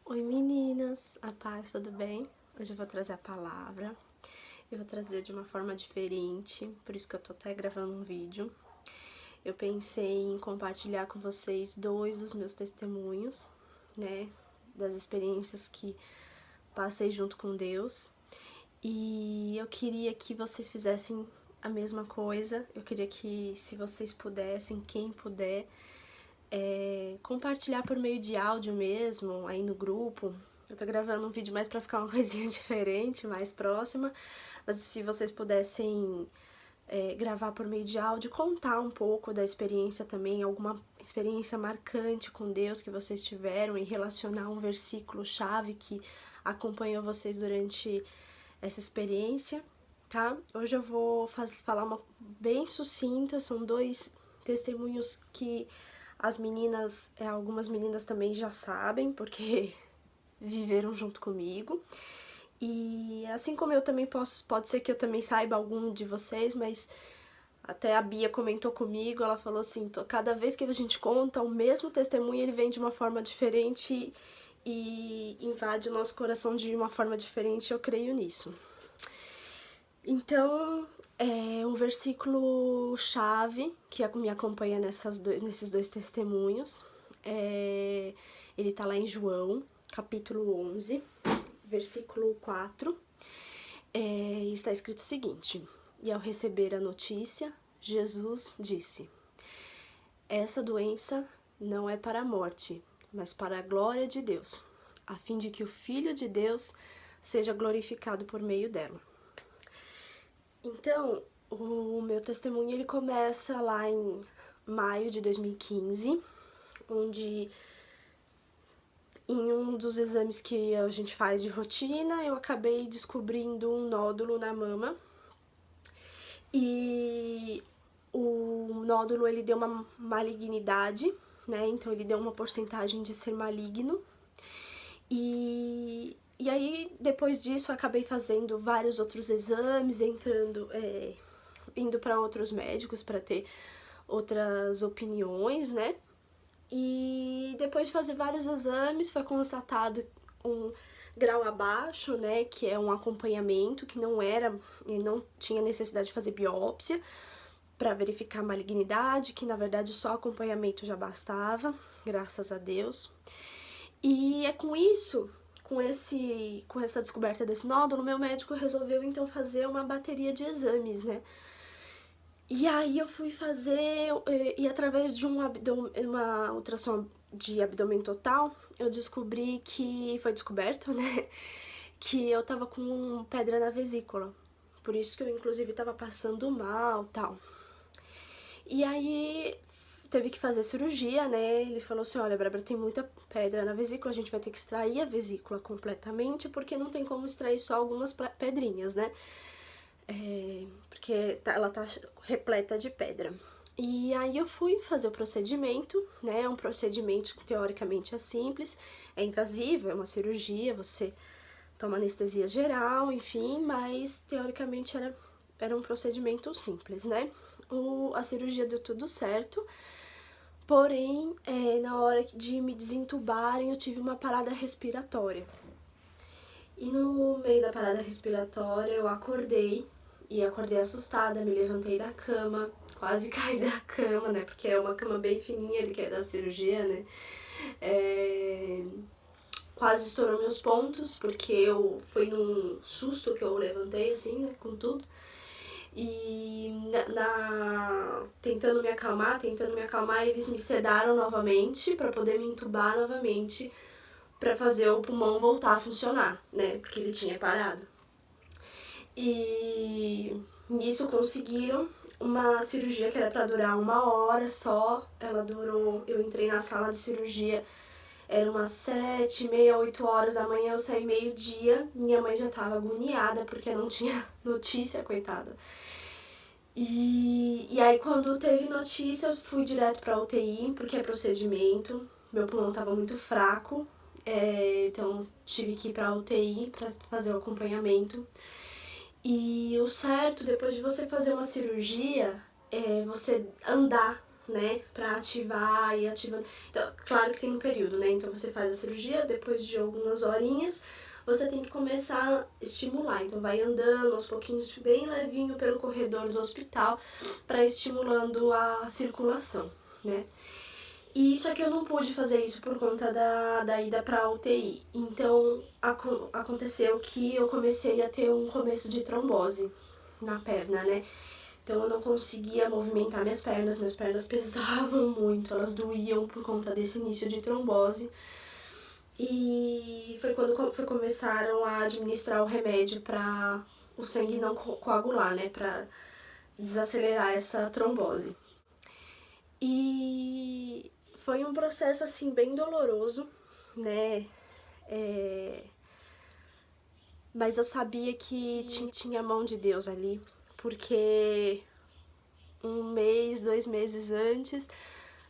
Oi meninas, a paz, tudo bem? Hoje eu vou trazer a palavra, eu vou trazer de uma forma diferente, por isso que eu tô até gravando um vídeo. Eu pensei em compartilhar com vocês 2 dos meus testemunhos, né, das experiências que passei junto com Deus. E eu queria que vocês fizessem a mesma coisa, eu queria que, se vocês pudessem, quem puder, compartilhar por meio de áudio mesmo, aí no grupo. Eu tô gravando um vídeo mais pra ficar uma coisinha diferente, mais próxima, mas se vocês pudessem gravar por meio de áudio, contar um pouco da experiência também, alguma experiência marcante com Deus que vocês tiveram e relacionar um versículo-chave que acompanhou vocês durante essa experiência, tá? Hoje eu vou falar uma bem sucinta, são 2 testemunhos que as meninas, algumas meninas também já sabem, porque viveram junto comigo. E assim como eu também pode ser que eu também saiba algum de vocês, mas até a Bia comentou comigo, ela falou assim, cada vez que a gente conta o mesmo testemunho, ele vem de uma forma diferente e invade o nosso coração de uma forma diferente, eu creio nisso. Então, o versículo-chave que me acompanha nesses dois testemunhos, ele tá lá em João, capítulo 11, versículo 4, e está escrito o seguinte: E ao receber a notícia, Jesus disse: Essa doença não é para a morte, mas para a glória de Deus, a fim de que o Filho de Deus seja glorificado por meio dela. Então, o meu testemunho ele começa lá em maio de 2015, onde em um dos exames que a gente faz de rotina, eu acabei descobrindo um nódulo na mama. E o nódulo ele deu uma malignidade, né? Então ele deu uma porcentagem de ser maligno. E aí, depois disso, eu acabei fazendo vários outros exames, indo para outros médicos para ter outras opiniões, né? E depois de fazer vários exames, foi constatado um grau abaixo, né, que é um acompanhamento que não tinha necessidade de fazer biópsia para verificar a malignidade, que na verdade só acompanhamento já bastava, graças a Deus. E é com isso, com essa descoberta desse nódulo, meu médico resolveu então fazer uma bateria de exames, né? E aí eu fui fazer, e através de uma ultrassom de abdômen total, eu descobri que, foi descoberto, né, que eu tava com pedra na vesícula. Por isso que eu, inclusive, tava passando mal e tal. E aí teve que fazer cirurgia, né, ele falou assim, olha, Bárbara, tem muita pedra na vesícula, a gente vai ter que extrair a vesícula completamente, porque não tem como extrair só algumas pedrinhas, né. Porque ela tá repleta de pedra. E aí eu fui fazer o procedimento, né, é um procedimento que teoricamente é simples, é invasivo, é uma cirurgia, você toma anestesia geral, enfim, mas teoricamente era um procedimento simples, né. A cirurgia deu tudo certo, porém, na hora de me desentubarem, eu tive uma parada respiratória. E no meio da parada respiratória eu acordei assustada, me levantei da cama, quase caí da cama, né, porque é uma cama bem fininha, ele que é da cirurgia, né, quase estourou meus pontos, porque foi num susto que eu levantei, assim, né, com tudo, e tentando me acalmar, eles me sedaram novamente pra poder me entubar novamente, pra fazer o pulmão voltar a funcionar, né, porque ele tinha parado. E nisso conseguiram uma cirurgia que era pra durar 1 hora só, ela durou, eu entrei na sala de cirurgia, era umas 7h30, 8h da manhã, eu saí meio-dia, minha mãe já tava agoniada porque não tinha notícia, coitada. E aí quando teve notícia eu fui direto pra UTI, porque é procedimento, meu pulmão tava muito fraco, então tive que ir pra UTI pra fazer o acompanhamento. E o certo, depois de você fazer uma cirurgia, é você andar, né, pra ativar e ativando. Então, claro que tem um período, né, então você faz a cirurgia, depois de algumas horinhas, você tem que começar a estimular. Então vai andando aos pouquinhos, bem levinho pelo corredor do hospital, pra estimulando a circulação, né. E só que eu não pude fazer isso por conta da ida pra UTI. Então aconteceu que eu comecei a ter um começo de trombose na perna, né? Então eu não conseguia movimentar minhas pernas pesavam muito, elas doíam por conta desse início de trombose. E foi quando começaram a administrar o remédio pra o sangue não coagular, né? Pra desacelerar essa trombose. E foi um processo, assim, bem doloroso, né? Mas eu sabia que tinha a mão de Deus ali, porque 1 mês, 2 meses antes,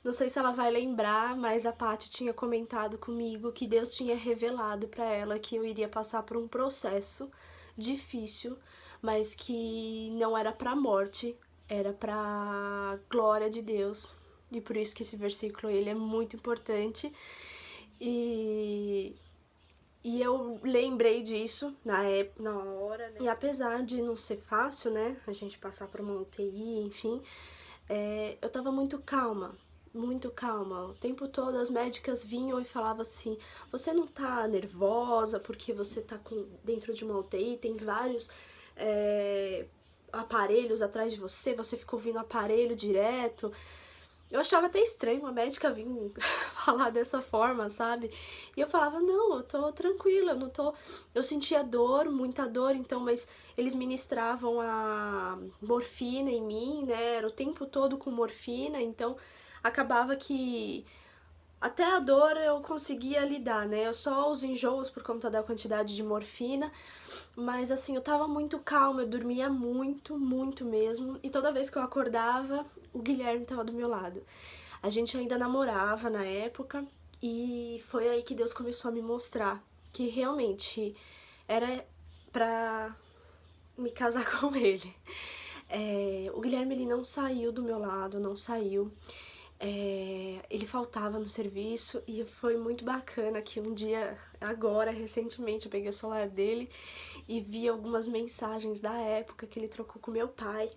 não sei se ela vai lembrar, mas a Paty tinha comentado comigo que Deus tinha revelado pra ela que eu iria passar por um processo difícil, mas que não era pra morte, era pra glória de Deus. E por isso que esse versículo ele é muito importante. E eu lembrei disso na hora, né? E apesar de não ser fácil, né, a gente passar por uma UTI, enfim, eu tava muito calma. Muito calma. O tempo todo as médicas vinham e falavam assim: você não tá nervosa porque você tá dentro de uma UTI, tem vários aparelhos atrás de você, você fica ouvindo aparelho direto. Eu achava até estranho uma médica vir falar dessa forma, sabe? E eu falava, não, eu tô tranquila, eu não tô... Eu sentia dor, muita dor, então, mas eles ministravam a morfina em mim, né? Era o tempo todo com morfina, então acabava que até a dor eu conseguia lidar, né? Eu só os enjoos por conta da quantidade de morfina, mas assim, eu tava muito calma, eu dormia muito, muito mesmo, e toda vez que eu acordava, o Guilherme tava do meu lado. A gente ainda namorava na época, e foi aí que Deus começou a me mostrar que realmente era pra me casar com ele. O Guilherme, ele não saiu do meu lado, não saiu. Ele faltava no serviço e foi muito bacana que um dia, agora, recentemente, eu peguei o celular dele e vi algumas mensagens da época que ele trocou com meu pai.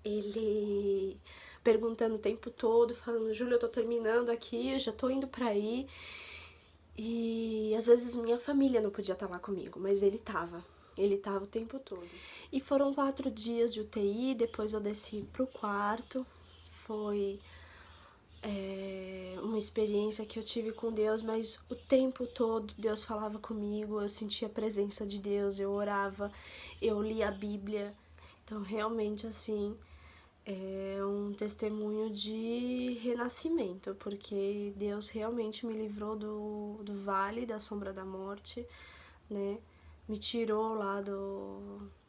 Ele perguntando o tempo todo, falando, Júlia, eu tô terminando aqui, eu já tô indo pra aí. E às vezes minha família não podia estar lá comigo, mas ele tava. Ele tava o tempo todo. E foram 4 dias de UTI, depois eu desci pro quarto. Foi uma experiência que eu tive com Deus, mas o tempo todo Deus falava comigo, eu sentia a presença de Deus, eu orava, eu lia a Bíblia. Então realmente assim, é um testemunho de renascimento, porque Deus realmente me livrou do vale da sombra da morte, né? Me tirou lá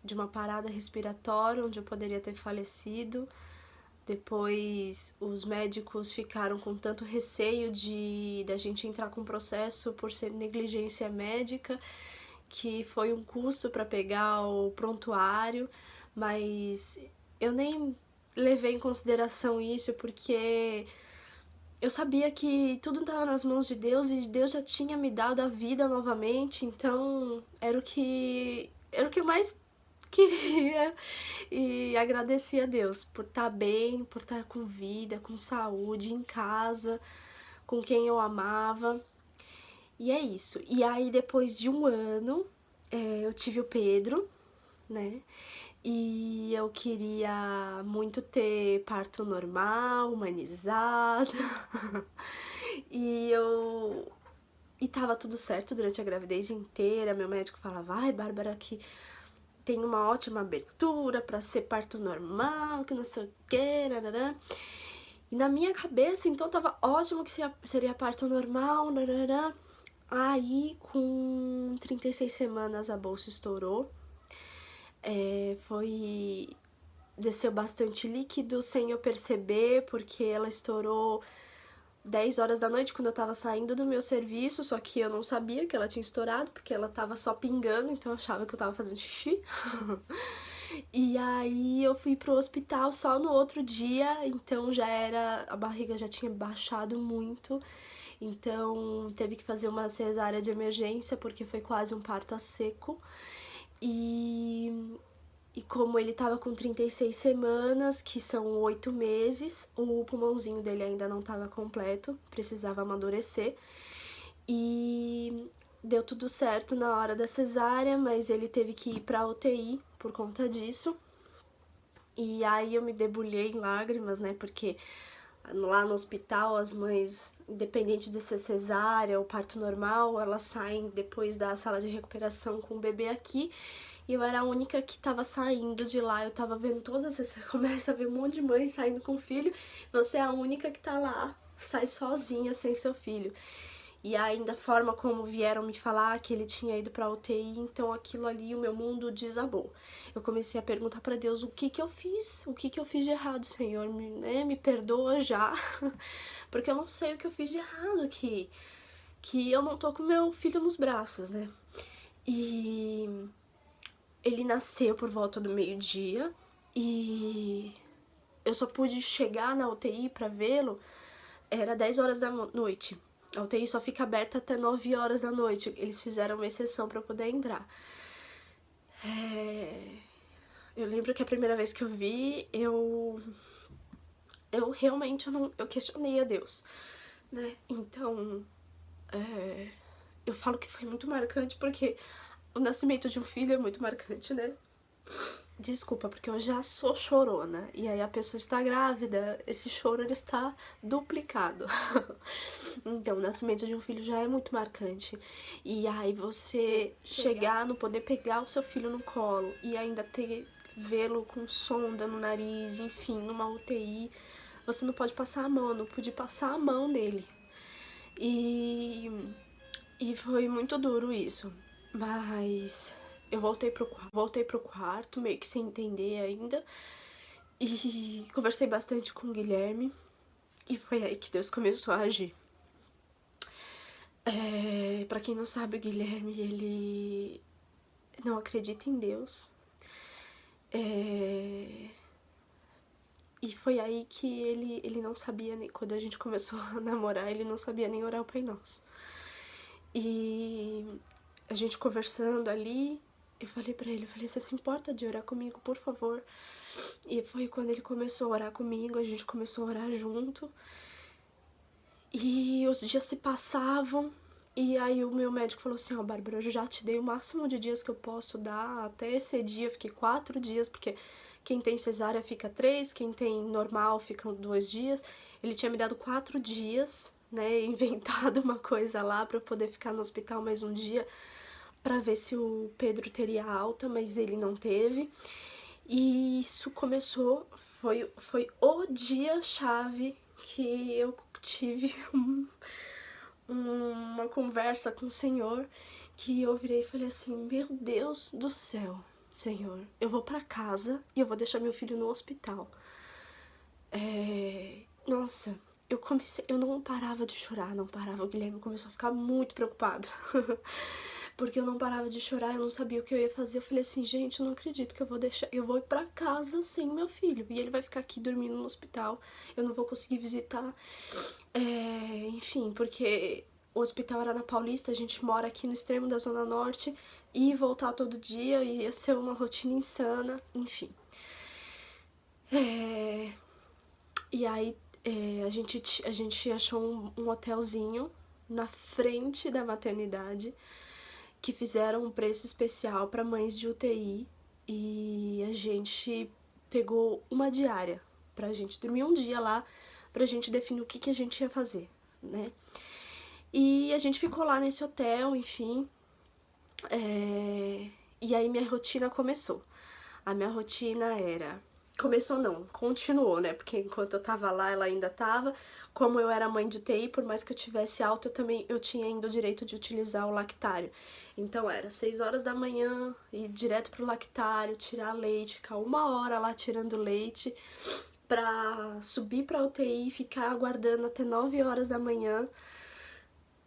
de uma parada respiratória onde eu poderia ter falecido. Depois os médicos ficaram com tanto receio da gente entrar com processo por ser negligência médica, que foi um custo para pegar o prontuário, mas eu nem levei em consideração isso porque eu sabia que tudo estava nas mãos de Deus e Deus já tinha me dado a vida novamente, então era o que eu mais queria e agradecia a Deus por estar bem, por estar com vida, com saúde, em casa, com quem eu amava. E é isso. E aí, depois de 1 ano, eu tive o Pedro, né? E eu queria muito ter parto normal, humanizado. E tava tudo certo durante a gravidez inteira. Meu médico falava, ai, Bárbara, que tem uma ótima abertura pra ser parto normal, que não sei o que, narará. E na minha cabeça, então, tava ótimo que seria parto normal, narará. Aí, com 36 semanas, a bolsa estourou. Desceu bastante líquido sem eu perceber, porque ela estourou 10 horas da noite, quando eu tava saindo do meu serviço, só que eu não sabia que ela tinha estourado, porque ela tava só pingando, então eu achava que eu tava fazendo xixi. E aí eu fui pro hospital só no outro dia, então a barriga já tinha baixado muito, então teve que fazer uma cesárea de emergência porque foi quase um parto a seco. E, e como ele tava com 36 semanas, que são 8 meses, o pulmãozinho dele ainda não tava completo, precisava amadurecer. E deu tudo certo na hora da cesárea, mas ele teve que ir pra UTI por conta disso. E aí eu me debulhei em lágrimas, né, porque lá no hospital as mães, independente de ser cesárea ou parto normal, elas saem depois da sala de recuperação com o bebê aqui. E eu era a única que tava saindo de lá, eu tava vendo todas, você começa a ver um monte de mãe saindo com o filho, você é a única que tá lá, sai sozinha sem seu filho. E ainda a forma como vieram me falar que ele tinha ido pra UTI, então aquilo ali, o meu mundo desabou. Eu comecei a perguntar pra Deus o que que eu fiz, o que que eu fiz de errado, Senhor, me perdoa já, porque eu não sei o que eu fiz de errado aqui, que eu não tô com meu filho nos braços, né? E ele nasceu por volta do meio-dia e eu só pude chegar na UTI pra vê-lo, era 10 horas da noite. A UTI só fica aberta até 9 horas da noite. Eles fizeram uma exceção pra eu poder entrar. Eu lembro que a primeira vez que eu vi, eu realmente eu questionei a Deus, né? Então, eu falo que foi muito marcante porque o nascimento de um filho é muito marcante, né? Desculpa, porque eu já sou chorona. E aí a pessoa está grávida, esse choro ele está duplicado. Então, o nascimento de um filho já é muito marcante. E aí você chegar, não poder pegar o seu filho no colo e ainda ter vê-lo com sonda no nariz, enfim, numa UTI, você não pode passar a mão, eu não pude passar a mão nele. E, e foi muito duro isso. Mas eu voltei pro quarto, meio que sem entender ainda. E conversei bastante com o Guilherme. E foi aí que Deus começou a agir. Pra quem não sabe, o Guilherme, ele não acredita em Deus. E foi aí que ele não sabia, nem quando a gente começou a namorar, ele não sabia nem orar o Pai Nosso. E a gente conversando ali, eu falei pra ele, você se importa de orar comigo, por favor? E foi quando ele começou a orar comigo, a gente começou a orar junto. E os dias se passavam, e aí o meu médico falou assim, Bárbara, eu já te dei o máximo de dias que eu posso dar, até esse dia eu fiquei 4 dias, porque quem tem cesárea fica 3, quem tem normal fica 2 dias. Ele tinha me dado 4 dias, né, inventado uma coisa lá pra eu poder ficar no hospital mais um dia, pra ver se o Pedro teria alta, mas ele não teve. E isso começou, foi o dia-chave que eu tive uma conversa com o Senhor, que eu virei e falei assim, meu Deus do céu, Senhor, eu vou pra casa e eu vou deixar meu filho no hospital. Nossa, eu não parava de chorar, não parava, o Guilherme começou a ficar muito preocupado. Porque eu não parava de chorar, eu não sabia o que eu ia fazer. Eu falei assim, gente, eu não acredito que eu vou ir pra casa sem meu filho. E ele vai ficar aqui dormindo no hospital, eu não vou conseguir visitar. Enfim, porque o hospital era na Paulista, a gente mora aqui no extremo da Zona Norte, e voltar todo dia ia ser uma rotina insana, enfim. E aí a gente achou um hotelzinho na frente da maternidade, que fizeram um preço especial para mães de UTI, e a gente pegou uma diária pra gente dormir um dia lá, pra gente definir o que a gente ia fazer, né? E a gente ficou lá nesse hotel, enfim, e aí minha rotina começou. A minha rotina era... Começou não, continuou, né? Porque enquanto eu tava lá, ela ainda tava. Como eu era mãe de UTI, por mais que eu tivesse alta, eu tinha ainda o direito de utilizar o lactário. Então era 6 horas da manhã, ir direto pro lactário, tirar leite, ficar 1 hora lá tirando leite, pra subir pra UTI e ficar aguardando até 9 horas da manhã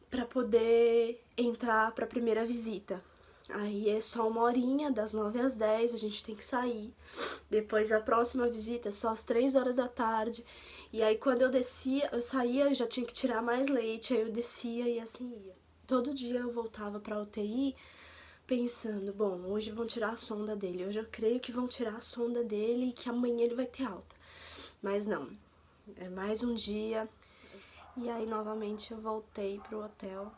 pra poder entrar pra primeira visita. Aí é só 1 horinha, das 9 às 10, a gente tem que sair. Depois a próxima visita é só às 3 horas da tarde. E aí quando eu descia, eu saía, eu já tinha que tirar mais leite, aí eu descia e assim ia. Todo dia eu voltava pra UTI pensando, bom, hoje vão tirar a sonda dele, hoje eu creio que vão tirar a sonda dele e que amanhã ele vai ter alta. Mas não, é mais um dia. E aí novamente eu voltei pro hotel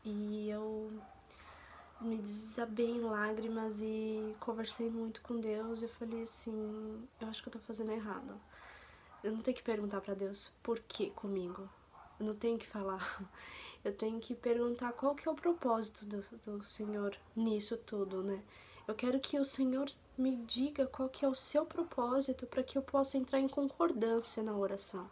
e eu me desabei em lágrimas e conversei muito com Deus. Eu falei assim, eu acho que eu tô fazendo errado. Eu não tenho que perguntar pra Deus por que comigo. Eu não tenho que falar. Eu tenho que perguntar qual que é o propósito do Senhor nisso tudo, né? Eu quero que o Senhor me diga qual que é o seu propósito para que eu possa entrar em concordância na oração.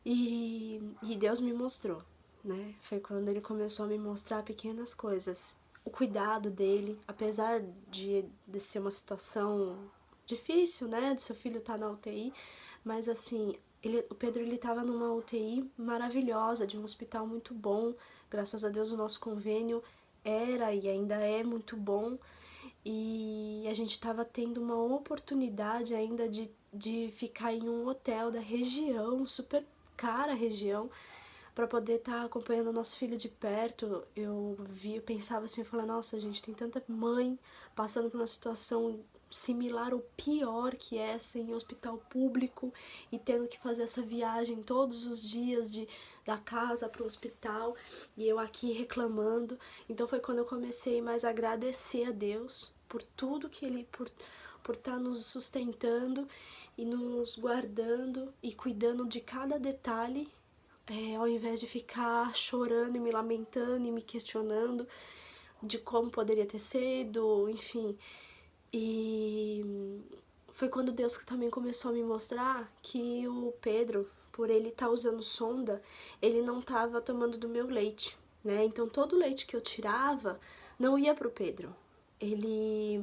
E Deus me mostrou, né? Foi quando ele começou a me mostrar pequenas coisas. O cuidado dele, apesar de ser uma situação difícil, né? De seu filho estar na UTI, mas assim, o Pedro ele estava numa UTI maravilhosa, de um hospital muito bom. Graças a Deus o nosso convênio era e ainda é muito bom. E a gente estava tendo uma oportunidade ainda de ficar em um hotel da região, super cara a região, para poder estar acompanhando o nosso filho de perto. Eu pensava assim, eu falei, nossa, gente, tem tanta mãe passando por uma situação similar ou pior que essa em hospital público e tendo que fazer essa viagem todos os dias da casa para o hospital e eu aqui reclamando. Então foi quando eu comecei mais a agradecer a Deus por tudo que Ele, por estar nos sustentando e nos guardando e cuidando de cada detalhe, ao invés de ficar chorando e me lamentando e me questionando de como poderia ter sido, enfim. E foi quando Deus também começou a me mostrar que o Pedro, por ele estar usando sonda, ele não estava tomando do meu leite, né? Então todo o leite que eu tirava não ia pro Pedro.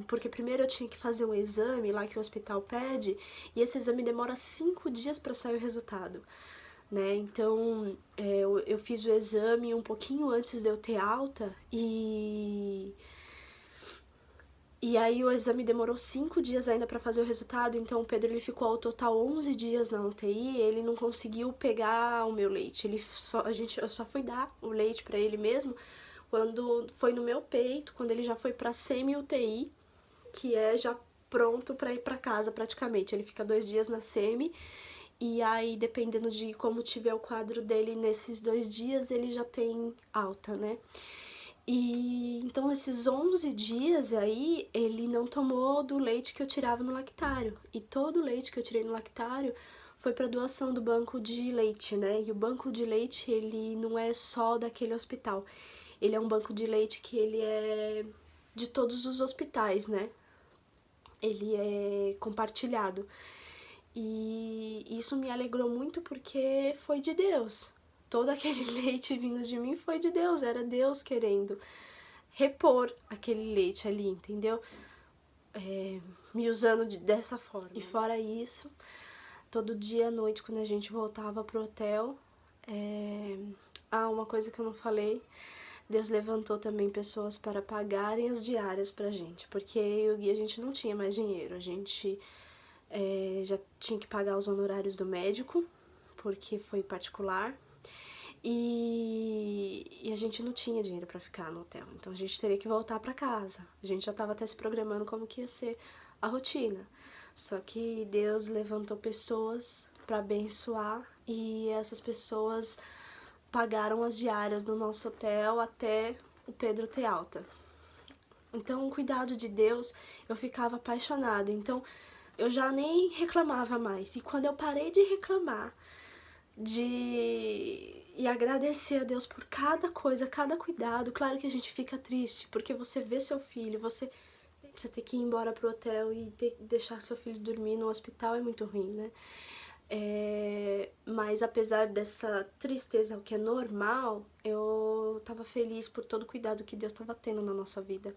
Porque primeiro eu tinha que fazer um exame lá que o hospital pede, e esse exame demora 5 dias para sair o resultado, né? Então eu fiz o exame um pouquinho antes de eu ter alta e aí o exame demorou 5 dias ainda para fazer o resultado, então o Pedro ele ficou ao total 11 dias na UTI, ele não conseguiu pegar o meu leite. Eu só fui dar o leite para ele mesmo quando foi no meu peito, quando ele já foi para semi-UTI, que é já pronto para ir para casa praticamente. Ele fica 2 dias na semi e aí dependendo de como tiver o quadro dele nesses 2 dias, ele já tem alta, né? E então nesses 11 dias aí, ele não tomou do leite que eu tirava no lactário. E todo o leite que eu tirei no lactário foi para doação do banco de leite, né? E o banco de leite, ele não é só daquele hospital. Ele é um banco de leite que ele é de todos os hospitais, né? Ele é compartilhado. E isso me alegrou muito porque foi de Deus. Todo aquele leite vindo de mim foi de Deus, era Deus querendo repor aquele leite ali, entendeu? Me usando dessa forma. E fora isso, todo dia à noite, quando a gente voltava pro hotel, uma coisa que eu não falei, Deus levantou também pessoas para pagarem as diárias pra gente, porque eu e o Gui, a gente não tinha mais dinheiro, a gente já tinha que pagar os honorários do médico, porque foi particular, e a gente não tinha dinheiro para ficar no hotel, então a gente teria que voltar para casa. A gente já estava até se programando como que ia ser a rotina, só que Deus levantou pessoas para abençoar e essas pessoas pagaram as diárias do nosso hotel até o Pedro ter alta. Então, o cuidado de Deus, eu ficava apaixonada. Então, eu já nem reclamava mais. E quando eu parei de reclamar, e agradecer a Deus por cada coisa, cada cuidado, claro que a gente fica triste, porque você vê seu filho, você ter que ir embora pro hotel e deixar seu filho dormir no hospital é muito ruim, né? Mas apesar dessa tristeza, o que é normal, eu tava feliz por todo o cuidado que Deus tava tendo na nossa vida.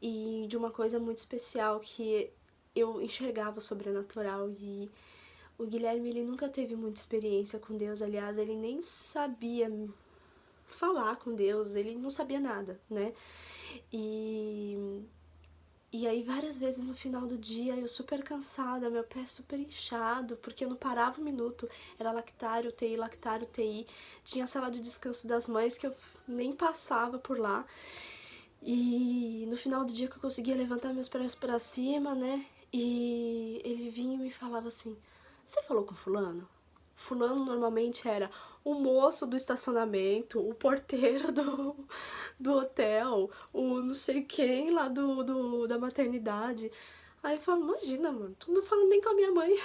E de uma coisa muito especial que eu enxergava o sobrenatural. E o Guilherme, ele nunca teve muita experiência com Deus, aliás, ele nem sabia falar com Deus, ele não sabia nada, né? E aí várias vezes no final do dia eu super cansada, meu pé super inchado, porque eu não parava um minuto, era lactário, UTI, tinha a sala de descanso das mães que eu nem passava por lá. E no final do dia que eu conseguia levantar meus pés pra cima, né? E ele vinha e me falava assim: você falou com fulano? Fulano normalmente era o moço do estacionamento, o porteiro do hotel, o não sei quem lá da maternidade. Aí eu falo, imagina, mano, tu não fala nem com a minha mãe.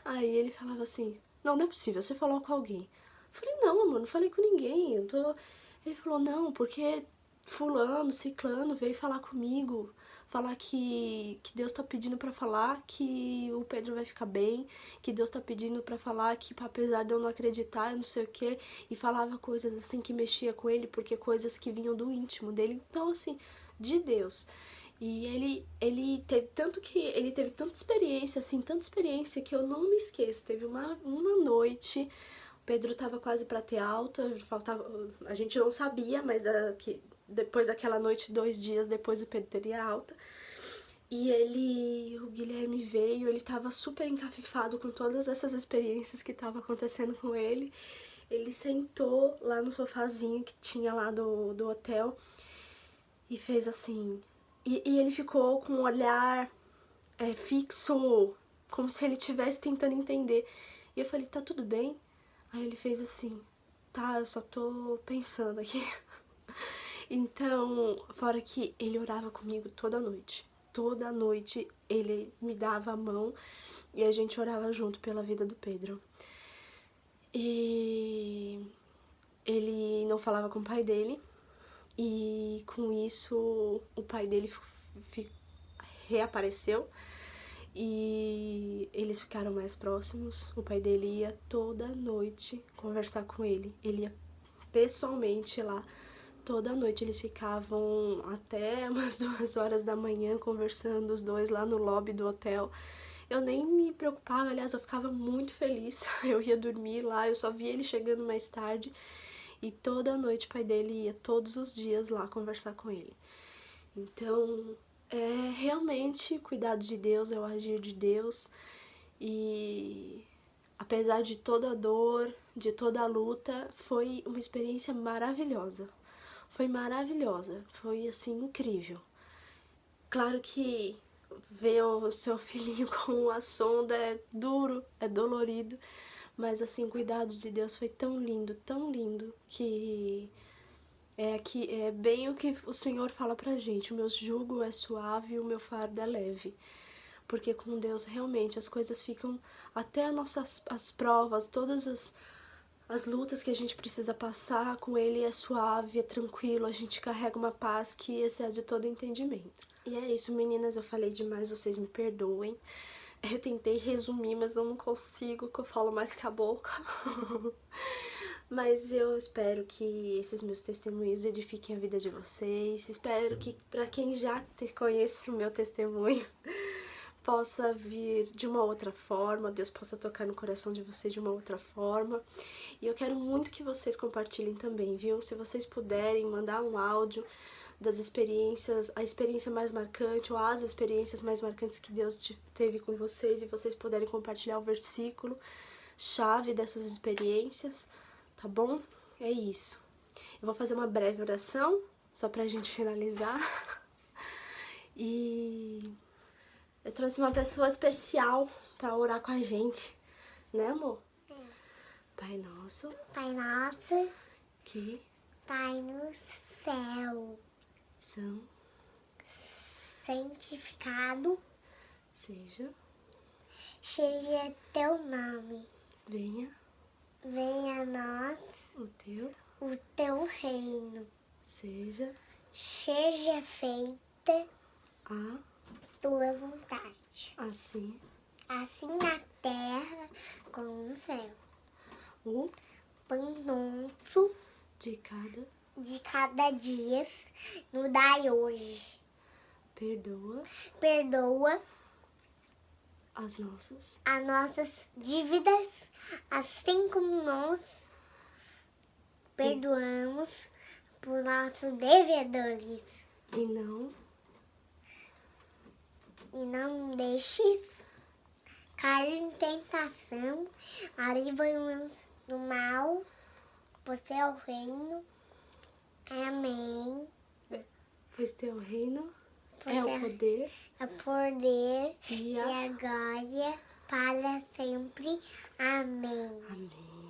Aí ele falava assim, não é possível, você falou com alguém. Eu falei, não, amor, não falei com ninguém. Ele falou, não, porque fulano, ciclano veio falar comigo, falar que Deus tá pedindo pra falar que o Pedro vai ficar bem, que Deus tá pedindo pra falar que apesar de eu não acreditar, não sei o que, e falava coisas assim que mexia com ele, porque coisas que vinham do íntimo dele, então assim, de Deus. E ele teve ele teve tanta experiência, assim, tanta experiência que eu não me esqueço. Teve uma noite, o Pedro tava quase pra ter alta, faltava, a gente não sabia, mas depois daquela noite, 2 dias depois, o Pedro teria alta. E o Guilherme veio, ele tava super encafifado com todas essas experiências que estavam acontecendo com ele. Ele sentou lá no sofazinho que tinha lá do hotel e fez assim. E ele ficou com um olhar fixo, como se ele estivesse tentando entender. E eu falei, tá tudo bem? Aí ele fez assim, tá, eu só tô pensando aqui. Então, fora que ele orava comigo toda noite. Toda noite ele me dava a mão e a gente orava junto pela vida do Pedro. E ele não falava com o pai dele e com isso o pai dele reapareceu e eles ficaram mais próximos. O pai dele ia toda noite conversar com ele. Ele ia pessoalmente lá. Toda noite eles ficavam até umas 2 horas da manhã conversando, os dois lá no lobby do hotel. Eu nem me preocupava, aliás, eu ficava muito feliz. Eu ia dormir lá, eu só via ele chegando mais tarde. E toda noite o pai dele ia todos os dias lá conversar com ele. Então, é realmente cuidado de Deus, é o agir de Deus. E apesar de toda a dor, de toda a luta, foi uma experiência maravilhosa. Foi maravilhosa, foi assim, incrível. Claro que ver o seu filhinho com a sonda é duro, é dolorido, mas assim, o cuidado de Deus foi tão lindo, que é bem o que o Senhor fala pra gente, o meu jugo é suave e o meu fardo é leve. Porque com Deus realmente as coisas ficam, até as provas, todas as lutas que a gente precisa passar, com ele é suave, é tranquilo, a gente carrega uma paz que excede todo entendimento. E é isso, meninas, eu falei demais, vocês me perdoem. Eu tentei resumir, mas eu não consigo, que eu falo mais que a boca. Mas eu espero que esses meus testemunhos edifiquem a vida de vocês. Espero que, pra quem já conhece o meu testemunho, possa vir de uma outra forma, Deus possa tocar no coração de vocês de uma outra forma. E eu quero muito que vocês compartilhem também, viu? Se vocês puderem mandar um áudio das experiências, a experiência mais marcante ou as experiências mais marcantes que Deus teve com vocês, e vocês puderem compartilhar o versículo chave dessas experiências, tá bom? É isso. Eu vou fazer uma breve oração, só pra gente finalizar. E eu trouxe uma pessoa especial pra orar com a gente, né, amor? É. Pai nosso, que Pai no céu, santificado seja teu nome. Venha Venha a nós o teu reino. Seja feita a tua vontade, assim na terra como no céu. O pão nosso de cada dia nos dai hoje. Perdoa as nossas dívidas, assim como nós perdoamos por nossos devedores. E não E não deixes cair em tentação, livra-nos do mal, por seu reino. Amém. pois teu reino Por é o teu- poder O poder e e a glória para sempre. Amém. Amém.